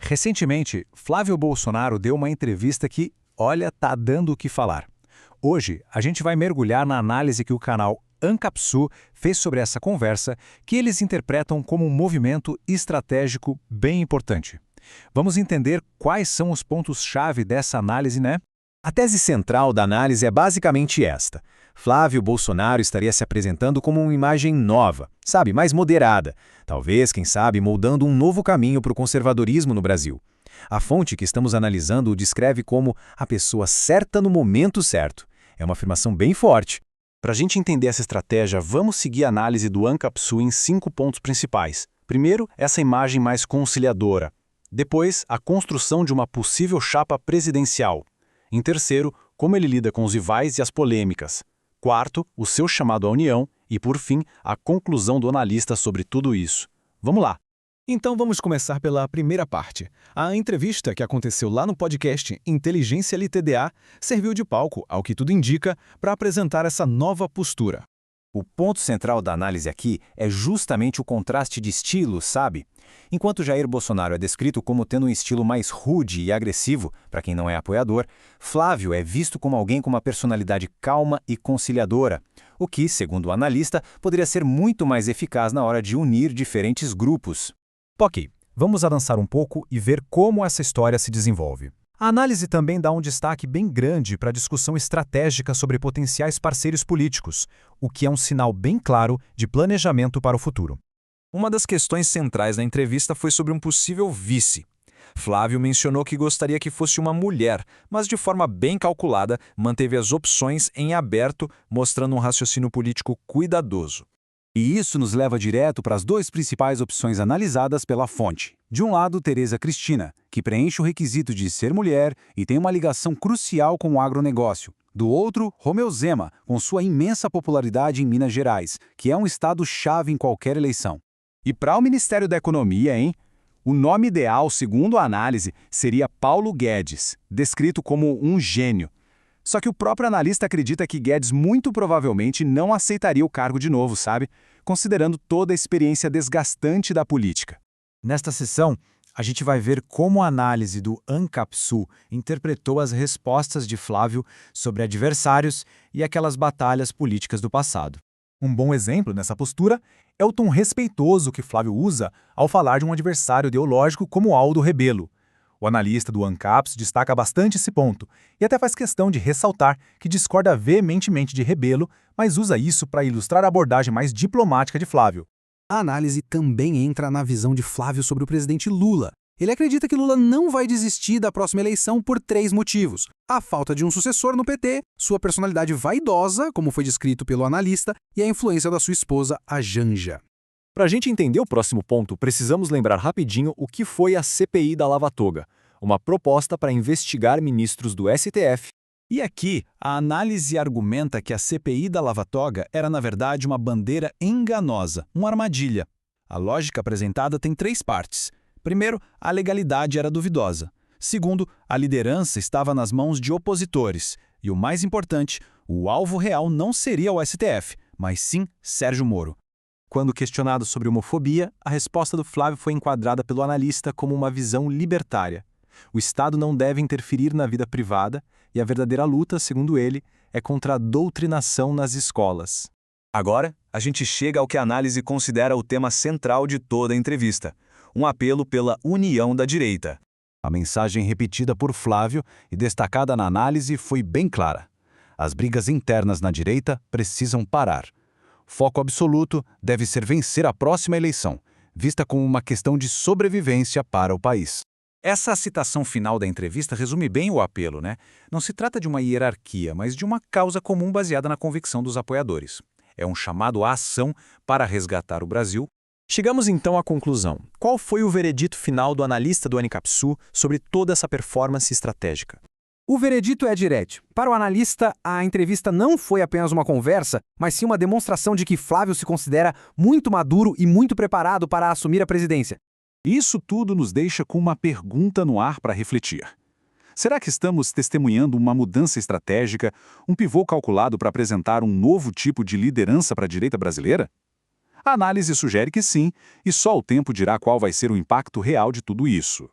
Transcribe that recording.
Recentemente, Flávio Bolsonaro deu uma entrevista que, olha, tá dando o que falar. Hoje, a gente vai mergulhar na análise que o canal Ancapsu fez sobre essa conversa, que eles interpretam como um movimento estratégico bem importante. Vamos entender quais são os pontos-chave dessa análise, né? A tese central da análise é basicamente esta. Flávio Bolsonaro estaria se apresentando como uma imagem nova, sabe, mais moderada. Talvez, quem sabe, moldando um novo caminho para o conservadorismo no Brasil. A fonte que estamos analisando o descreve como a pessoa certa no momento certo. É uma afirmação bem forte. Para a gente entender essa estratégia, vamos seguir a análise do Ancapsu em 5 pontos principais. Primeiro, essa imagem mais conciliadora. Depois, a construção de uma possível chapa presidencial. Em terceiro, como ele lida com os rivais e as polêmicas. Quarto, o seu chamado à união. E, por fim, a conclusão do analista sobre tudo isso. Vamos lá! Então vamos começar pela primeira parte. A entrevista que aconteceu lá no podcast Inteligência LTDA serviu de palco, ao que tudo indica, para apresentar essa nova postura. O ponto central da análise aqui é justamente o contraste de estilos, sabe? Enquanto Jair Bolsonaro é descrito como tendo um estilo mais rude e agressivo, para quem não é apoiador, Flávio é visto como alguém com uma personalidade calma e conciliadora, o que, segundo o analista, poderia ser muito mais eficaz na hora de unir diferentes grupos. Ok, vamos avançar um pouco e ver como essa história se desenvolve. A análise também dá um destaque bem grande para a discussão estratégica sobre potenciais parceiros políticos, o que é um sinal bem claro de planejamento para o futuro. Uma das questões centrais da entrevista foi sobre um possível vice. Flávio mencionou que gostaria que fosse uma mulher, mas de forma bem calculada manteve as opções em aberto, mostrando um raciocínio político cuidadoso. E isso nos leva direto para as 2 principais opções analisadas pela fonte. De um lado, Tereza Cristina, que preenche o requisito de ser mulher e tem uma ligação crucial com o agronegócio. Do outro, Romeu Zema, com sua imensa popularidade em Minas Gerais, que é um estado-chave em qualquer eleição. E para o Ministério da Economia, hein? O nome ideal, segundo a análise, seria Paulo Guedes, descrito como um gênio. Só que o próprio analista acredita que Guedes muito provavelmente não aceitaria o cargo de novo, sabe? Considerando toda a experiência desgastante da política. Nesta sessão, a gente vai ver como a análise do Ancapsu interpretou as respostas de Flávio sobre adversários e aquelas batalhas políticas do passado. Um bom exemplo nessa postura é o tom respeitoso que Flávio usa ao falar de um adversário ideológico como Aldo Rebelo. O analista do Ancapsu destaca bastante esse ponto e até faz questão de ressaltar que discorda veementemente de Rebelo, mas usa isso para ilustrar a abordagem mais diplomática de Flávio. A análise também entra na visão de Flávio sobre o presidente Lula. Ele acredita que Lula não vai desistir da próxima eleição por 3 motivos. A falta de um sucessor no PT, sua personalidade vaidosa, como foi descrito pelo analista, e a influência da sua esposa, a Janja. Para a gente entender o próximo ponto, precisamos lembrar rapidinho o que foi a CPI da Lava Toga, uma proposta para investigar ministros do STF. E aqui, a análise argumenta que a CPI da Lava Toga era, na verdade, uma bandeira enganosa, uma armadilha. A lógica apresentada tem 3 partes. Primeiro, a legalidade era duvidosa. Segundo, a liderança estava nas mãos de opositores. E o mais importante, o alvo real não seria o STF, mas sim Sérgio Moro. Quando questionado sobre homofobia, a resposta do Flávio foi enquadrada pelo analista como uma visão libertária. O Estado não deve interferir na vida privada e a verdadeira luta, segundo ele, é contra a doutrinação nas escolas. Agora, a gente chega ao que a análise considera o tema central de toda a entrevista, um apelo pela união da direita. A mensagem repetida por Flávio e destacada na análise foi bem clara. As brigas internas na direita precisam parar. Foco absoluto deve ser vencer a próxima eleição, vista como uma questão de sobrevivência para o país. Essa citação final da entrevista resume bem o apelo, né? Não se trata de uma hierarquia, mas de uma causa comum baseada na convicção dos apoiadores. É um chamado à ação para resgatar o Brasil. Chegamos então à conclusão. Qual foi o veredito final do analista do Ancapsu sobre toda essa performance estratégica? O veredito é direto. Para o analista, a entrevista não foi apenas uma conversa, mas sim uma demonstração de que Flávio se considera muito maduro e muito preparado para assumir a presidência. Isso tudo nos deixa com uma pergunta no ar para refletir. Será que estamos testemunhando uma mudança estratégica, um pivô calculado para apresentar um novo tipo de liderança para a direita brasileira? A análise sugere que sim, e só o tempo dirá qual vai ser o impacto real de tudo isso.